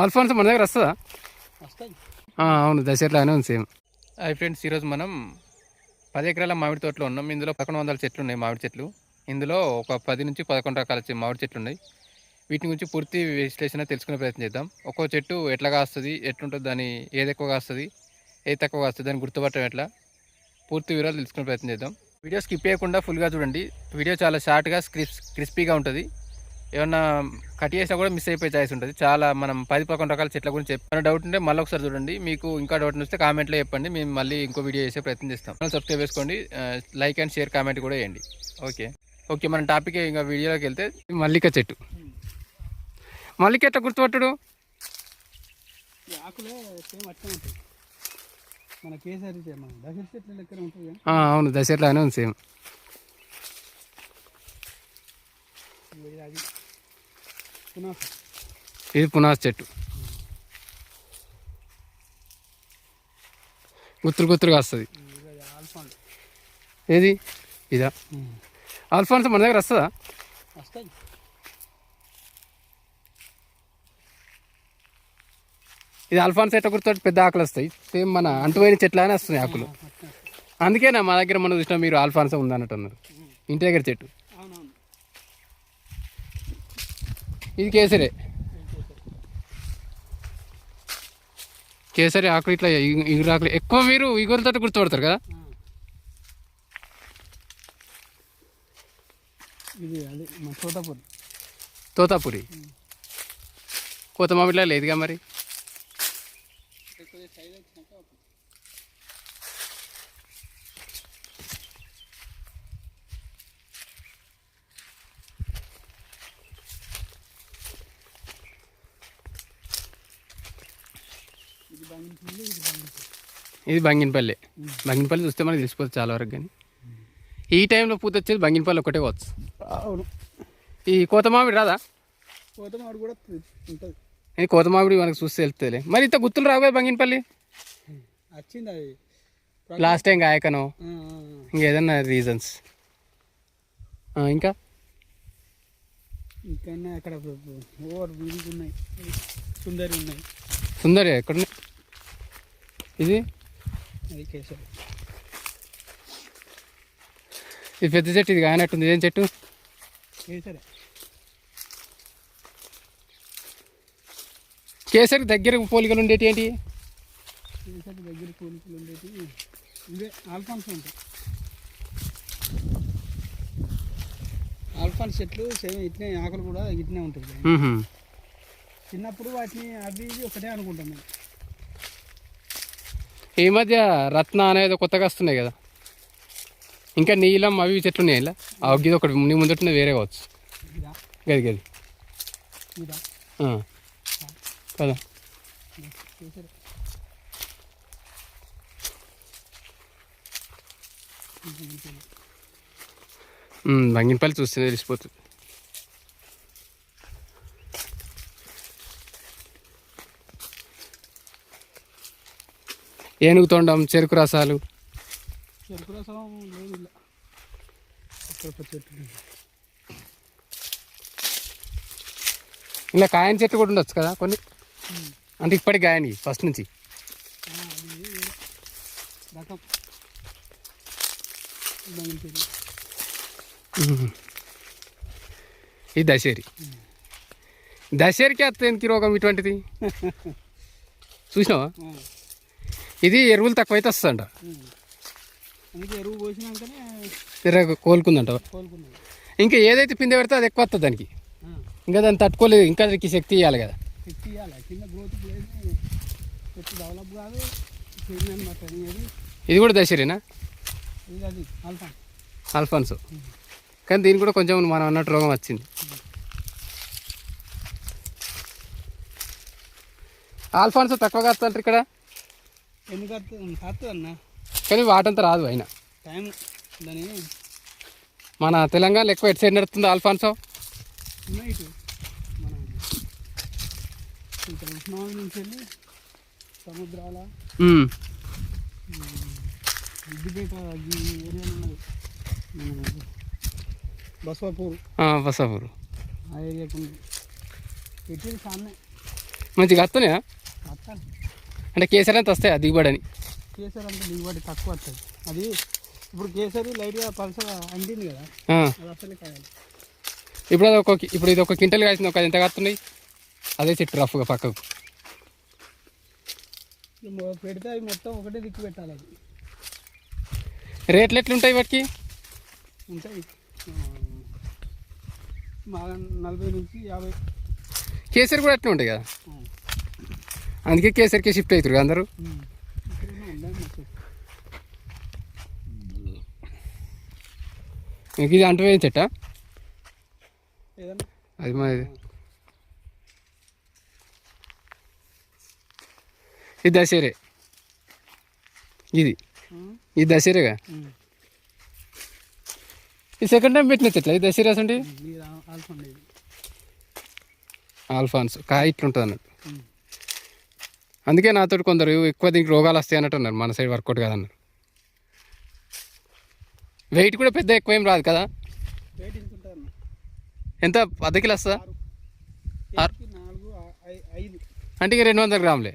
Alphonse మన దగ్గర వస్తుందా? వస్తాయి. అవును, దసరానే ఉంది సేమ్. హాయ్ ఫ్రెండ్స్, ఈరోజు మనం 10 ఎకరాల మామిడి తోటలో ఉన్నాం. ఇందులో 1100 చెట్లు ఉన్నాయి, మామిడి చెట్లు. ఇందులో ఒక 10 నుంచి 11 రకాల మామిడి చెట్లు ఉన్నాయి. వీటి గురించి పూర్తి విశ్లేషణ తెలుసుకునే ప్రయత్నం చేద్దాం. ఒక్కో చెట్టు ఎట్లా కాస్తుంది, ఎట్లుంటుంది, దాని ఏది ఎక్కువ కాస్తుంది, ఏది తక్కువ కాస్తుంది, దాన్ని గుర్తుపట్టడం ఎట్లా, పూర్తి వివరాలు తెలుసుకునే ప్రయత్నం చేద్దాం. వీడియో స్కిప్ చేయకుండా ఫుల్గా చూడండి. వీడియో చాలా షార్ట్గా క్రిస్పీగా ఉంటుంది. ఏమన్నా కట్ చేసినా కూడా మిస్ అయిపోయే ఛాయిస్ ఉంటుంది. చాలా మనం 10-11 రకాల చెట్ల గురించి ఏమైనా డౌట్ ఉంటే మళ్ళీ ఒకసారి చూడండి. మీకు ఇంకా డౌట్ వస్తే కామెంట్లో చెప్పండి, మేము మళ్ళీ ఇంకో వీడియో చేసే ప్రయత్నం చేస్తాం. సబ్స్క్రైబ్ చేసుకోండి, లైక్ అండ్ షేర్ కామెంట్ కూడా వేయండి. ఓకే మన టాపిక్ ఇంకా వీడియోలోకి వెళ్తే, మల్లిక చెట్టు. మల్లిక ఎట్లా గుర్తుపట్టుడు? అవును, దసరానే ఉంది సేమ్. ఇది పునాస చెట్టు. గుత్తులుగా వస్తుంది. ఏది ఇదా? ఆల్ఫాన్స్ మన దగ్గర వస్తుందా? ఇది ఆల్ఫాన్స్ ఎట్లా గుర్తు? పెద్ద ఆకులు వస్తాయి, సేమ్ మన అంటుపోయిన చెట్లనే వస్తున్నాయి ఆకులు. అందుకేనా మా దగ్గర మన చూసినా మీరు ఆల్ఫాన్స్ ఉందన్నట్టు అన్నారు. ఇంటి దగ్గర చెట్టు ఇది. కేసరి ఆకులు ఇట్లా ఇగురు ఆకులు ఎక్కువ మీరు ఇగురులతో గుర్తుపడతారు కదా. తోతాపురి కోత మామిడిలా లేదుగా మరి. ఇది బంగినపల్లి. బంగినపల్లి చూస్తే మనకి తెలిసిపోతుంది చాలా వరకు. కానీ ఈ టైంలో పూత వచ్చేది బంగినపల్లి ఒకటే వచ్చు. ఈ కోత మామిడి రాదా? కోతమామిడి కూడా ఉంటుంది. ఇది కోత మామిడి మనకు చూస్తే వెళ్తుంది. మరి ఇంత గుర్తులు రావు కదా బంగినపల్లి. వచ్చింది అది లాస్ట్ టైం గాయకనో ఇంకేదన్నా రీజన్స్. ఇంకా అక్కడ ఉన్నాయి, సుందరి ఉన్నాయి. సుందరి ఎక్కడ? ఇది కేసరి. ఇది పెద్ద చెట్టు, ఇది కానట్టుంది. ఇదేం చెట్టు? కేసరి. కేసరికి దగ్గర పోలికలు ఉండేటి ఏంటి? కేసరి దగ్గర పోలికలు ఉండేటి ఇవే ఆల్ఫాన్స్ ఉంటాయి. ఆల్ఫాన్స్ చెట్లు సేమ్ ఇట్నే, ఆకులు కూడా ఇట్నే ఉంటాయి. చిన్నప్పుడు వాటిని అవి ఒకటే అనుకుంటాం మేము. ఈ మధ్య రత్న అనేది కొత్తగా వస్తున్నాయి కదా, ఇంకా నీలం అవి చెట్లు ఉన్నాయి. ఇలా ఇది ఒకటి నీ ముందట వేరే కావచ్చు. గది కదా. బంగినపల్లి చూస్తే తెలిసిపోతుంది. ఏనుగు తొండం, చెరుకు రసాలు. ఇలా కాయని చెట్టు కూడా ఉండొచ్చు కదా కొన్ని. అంటే ఇప్పటికి కాయని ఫస్ట్ నుంచి. ఇది దశేరికి అత్తేందుకు రోగం ఇటువంటిది చూసినావా? ఇది ఎరువులు తక్కువైతే వస్తుందంట. ఎరువు పోసినాకనే కోలుకుందంట. ఇంకా ఏదైతే పిండి పెడితే అది ఎక్కువ వస్తుంది దానికి. ఇంకా దాన్ని తట్టుకోలేదు, ఇంకా దానికి శక్తి ఇవ్వాలి కదా. ఇది కూడా దశరేనా? ఆల్ఫాన్స్. కానీ దీనికి కూడా కొంచెం మనం అన్నట్టు రోగం వచ్చింది. ఆల్ఫాన్స్ తక్కువగా వస్తుంటారు ఇక్కడ. కానీ వాటంతా రాదు. అయినా మన తెలంగాణలో ఎక్కువ ఎటు సైడ్ నడుస్తుంది ఆల్ఫాన్సో? సముద్రాల బసవాపూర్ బసవాపూర్ ఆ ఏరియాకు సామె మంచిగా వస్తున్నాయా? వస్తాను. అంటే కేసరి అంత వస్తాయా దిగుబడి అని? కేసరి అంటే దిగుబడి తక్కువ వస్తుంది. అది ఇప్పుడు కేసరి లైట్గా పల్సగా అంటింది కదా, అది అసలే కాయాలి. ఇప్పుడు అది ఇప్పుడు ఇది ఒక క్వింటల్ కాసింది, ఒక ఎంత కాస్తున్నాయి అదే చెట్టు రఫ్గా పక్కకు పెడితే అవి మొత్తం ఒకటే దిక్కు పెట్టాలి. అది రేట్లు ఎట్లుంటాయి వాటికి? ఉంటాయి మా 40 నుంచి 50. కేసరి కూడా అట్లా ఉంటాయి కదా, అందుకే కేసరికి షిఫ్ట్ అవుతారు అందరూ. మీకు ఇది అంటు వేయం చెట్టా? అది మాది. ఇది దసరే, ఇది దసరేగా. ఈ సెకండ్ టైం పెట్టిన చెట్ల ఇది దసరా అంటే ఆల్ఫాన్స్ కాయ ఇట్లుంటుంది అన్నట్టు. అందుకే నాతో కొందరు ఎక్కువ దీనికి రోగాలు వస్తాయి అన్నట్టు అన్నారు. మన సైడ్ వర్కౌట్ కాదన్నారు. వెయిట్ కూడా పెద్ద ఎక్కువ ఏం రాదు కదా? ఎంత 10 కిలో వస్తుందా? అంటే ఇక 200 గ్రాములే.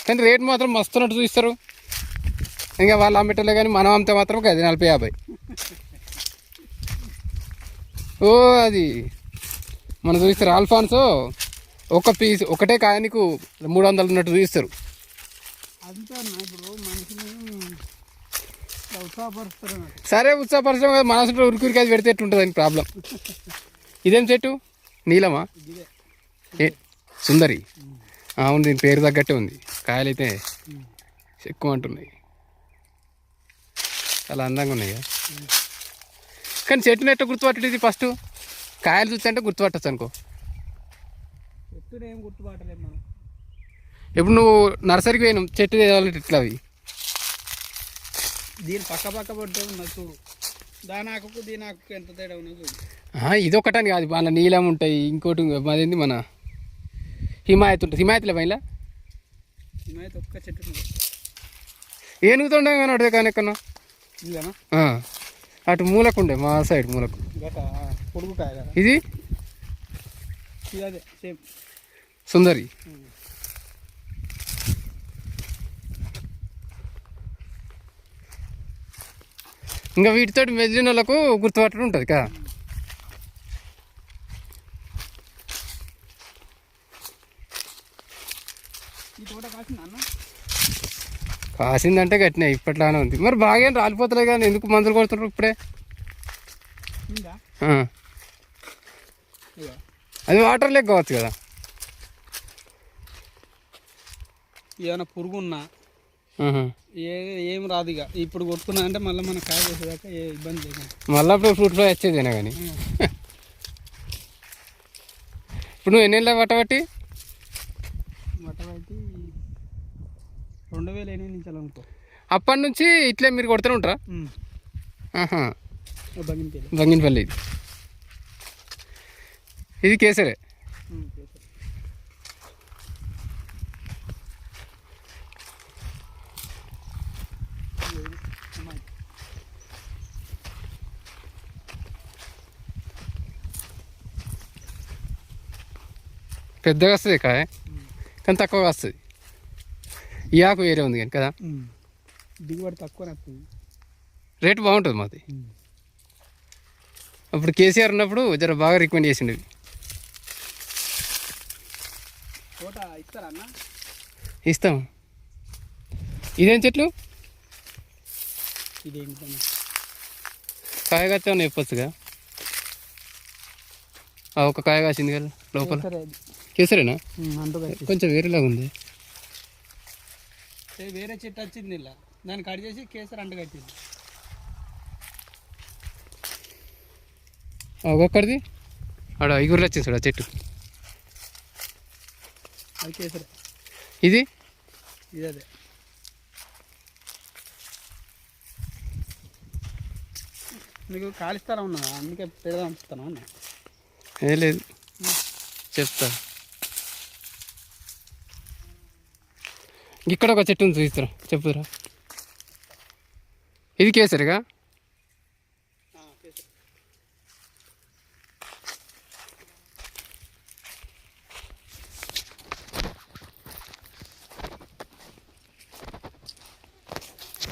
కానీ రేట్ మాత్రం మస్తున్నట్టు చూపిస్తారు. ఇంకా వాళ్ళు అమ్మేటోళ్ళే కానీ మనం అమ్మితే మాత్రం అది 40-50. ఓ అది మనం చూపిస్తారు. ఆల్ఫాన్స్ ఒక పీస్ ఒకటే కాయ నీకు 300 ఉన్నట్టు చూపిస్తారు. సరే ఉత్సాహపరచడం కదా, మనసులో ఉరికురికి అది పెడితే ఎట్లుంటుంది అని ప్రాబ్లం. ఇదేం చెట్టు? నీలమా? సుందరి. అవును, దీని పేరు తగ్గట్టే ఉంది. కాయలు అయితే ఎక్కువ అంటున్నాయి, చాలా అందంగా ఉన్నాయి. కానీ చెట్టుని ఎట్లా గుర్తుపట్టేది? ఫస్ట్ కాయలు చూస్తుంటే గుర్తుపట్టచ్చు అనుకో. ఇప్పుడు నువ్వు నర్సరీకి పోయినావు, చెట్టు తేవాలంటే ఎట్లా అవి? దీని పక్క పట్టు ఉన్నది చూడు, దాని ఆకుకు దీని ఆకుకు ఎంత తేడా ఉన్నది చూడు. ఇది ఒకటని కాదు, మన నీలం ఉంటాయి. ఇంకోటి అదేంది మన హిమాయత్ ఉంటుంది. హిమాయత్లో పైన హిమాయత్ ఒక్క చెట్టు ఏనుగుతుండే కానీ అడితే కానీ ఎక్కడో అటు మూలకు ఉండే, మా సైడ్ మూలకు. పొడుగు కాయ. ఇది అదే సేమ్ సుందరి. ఇంకా వీటితో మెదిలిన వాళ్ళకు గుర్తుపట్టడం ఉంటుంది కదా. కాసిందంటే గట్టినా ఇప్పట్లానే ఉంది. మరి బాగా ఏం రాలిపోతలే కానీ ఎందుకు మందులు కొడుతున్నారు ఇప్పుడే? అది వాటర్ లెక్క కావచ్చు కదా. ఏమైనా పురుగు ఉన్నా ఏం రాదు. ఇక ఇప్పుడు కొట్టుకున్నా అంటే మళ్ళీ మన కాయ చేసేదాకా ఏ ఇబ్బంది లేదు. మళ్ళీ అప్పుడు ఫ్రూట్ ఫ్లై వచ్చేదేనా కానీ. ఇప్పుడు నువ్వు ఎన్ని పట్టబట్టి 2008 నుంచి అనుకో. అప్పటి నుంచి ఇట్లే మీరు కొడుతూనే ఉంటారా? బంగినపల్లి. ఇది కేసరే. పెద్దగా వస్తుంది కాయ, కానీ తక్కువగా వస్తుంది. ఈ ఆకు వేరే ఉంది కానీ కదా, దిగుబడి తక్కువ వస్తుంది, రేటు బాగుంటుంది మాది. అప్పుడు కేసీఆర్ ఉన్నప్పుడు జర బాగా రికమెండ్ చేసిండు. ఇస్తాం. ఇదేం చెట్లు? కాయ కాచామని చెప్పొచ్చుగా. ఒక కాయ కాసింది కదా లోపల. కేసరేనా? కొంచెం వేరేలాగా ఉంది. వేరే చెట్టు వచ్చింది ఇలా, దాన్ని కట్ చేసి కేసరి అంట కట్టింది. ఒక్కొక్కడిది ఆడ ఐగురులు వచ్చింది చూడ చెట్టు. అది కేసరి. ఇది అదే మీకు కాలిస్తారా ఉన్నా, అందుకే పెడదాం అనిపిస్తాను అన్న. ఏ లేదు, చెప్తా. ఇక్కడ ఒక చెట్టును చూపిస్తారా, చెప్పురా. ఇది కేసరిగా?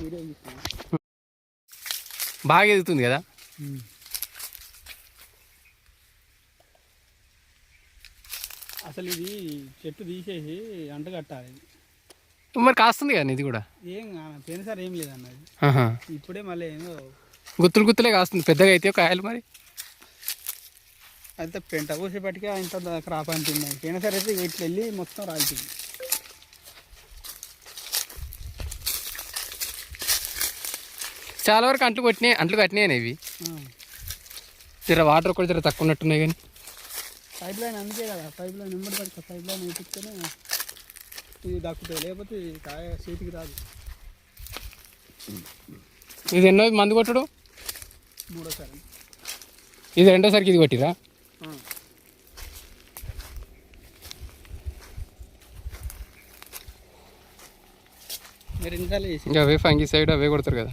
వీడియో తీస్తాను. బాగా ఎదుగుతుంది కదా. అసలు ఇది చెట్టు తీసేసి అంట కట్టాలి. మరి కాస్తుంది కదా ఇది కూడా. ఏం పోయినసారి ఏం లేదన్నది, ఇప్పుడే మళ్ళీ ఏమో గుత్తులు గుత్తులే కాస్తుంది. పెద్దగా అయితే కాయలు మరి అయితే పెంట పోసేపటికే ఇంత క్రాప్ అంటుంది. పోయినసారి అయితే ఇట్లా వెళ్ళి మొత్తం రాలిపోయింది. చాలా వరకు అంట్లు కట్టినాయి ఇవి. జర వాటర్ కూడా జర తక్కువ ఉన్నట్టున్నాయి. కానీ పైప్ లైన్ అందుకే కదా, పైప్ లైన్ నెంబర్ పడుతుంది. పైప్ లైన్ వేపిస్తేనే ఇది దక్కుతుంది, లేకపోతే కాయ చేతికి రాదు. ఇది ఎన్నో మందు కొట్టుడు? మూడోసారి. ఇది రెండోసారికి ఇది కొట్టిరా? మీరు ఎన్నిసార్లు చేసి ఇంకా అవే ఫంగిసైడ్ అవే కొడతారు కదా.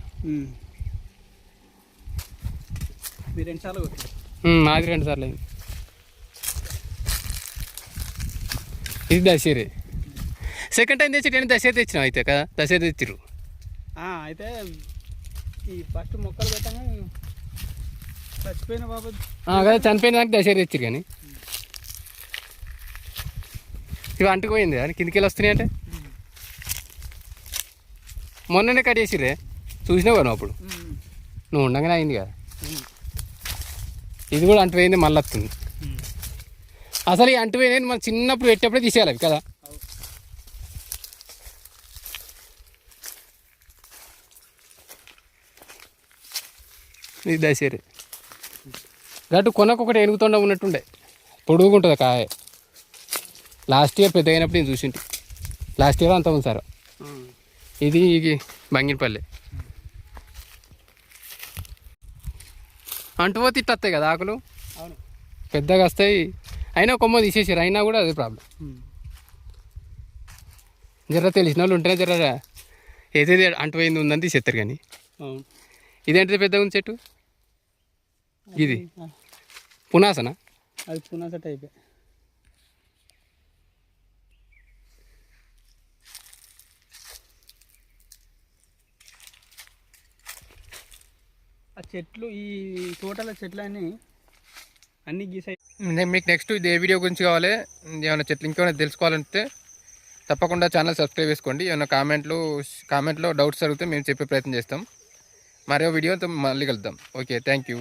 మీరు ఎన్నిసార్లు కొట్టారు? నాది 2 సార్లు అయింది. ఇది దశేరే. సెకండ్ టైం తెచ్చి దశేరి తెచ్చినావు అయితే కదా. దశేరి తెచ్చిర్రు. అయితే ఈ ఫస్ట్ మొక్కలు పెట్టాగా చచ్చిపోయిన బాబు కదా, చనిపోయిన దానికి దశేరి తెచ్చిర్రు. కానీ ఇవి అంటుకుపోయింది అని కిందికి వెళ్ళి వస్తున్నాయి. అంటే మొన్ననే కట్ చేసిర్రే, చూసినావు కదా అప్పుడు. నువ్వు ఉండగానే అయింది కదా. ఇది కూడా అంటుపోయింది, మళ్ళీ వస్తుంది. అసలు ఈ అంటుపోయింది మనం చిన్నప్పుడు పెట్టేప్పుడే తీసేయాలి అవి కదా. ఇది దశేరి గట్టు కొనకొకటి ఎనుగుతుండ ఉన్నట్టుండే, పొడుగుంటుంది కాయ. లాస్ట్ ఇయర్ పెద్ద అయినప్పుడు నేను చూసింటి. లాస్ట్ ఇయర్ అంత ఉంది సార్. ఇది బంగినపల్లి. అంటుపోతే ఇట్టు వస్తాయి కదా ఆకులు, పెద్దగా వస్తాయి. అయినా కొమ్మ తీసేసారు, అయినా కూడా అదే ప్రాబ్లం. జర తెలిసిన వాళ్ళు ఉంటేనే జర ఏదైతే అంటుపోయింది ఉందని తీసేస్తారు. కానీ ఇదేంటిది పెద్దగా ఉంది చెట్టు? ఇది పునాసనా? అది పునాస టైపే. ఆ చెట్లు ఈ తోటల చెట్లు అన్నీ గీసాయి. మీకు నెక్స్ట్ ఇదే వీడియో గురించి కావాలి, ఏమైనా చెట్లు ఇంకేమైనా తెలుసుకోవాలంటే తప్పకుండా ఛానల్ సబ్స్క్రైబ్ చేసుకోండి. ఏమైనా కామెంట్లో డౌట్స్ అడిగితే మేము చెప్పే ప్రయత్నం చేస్తాం. మరో వీడియోతో మళ్ళీ కలుద్దాం. Okay, thank you.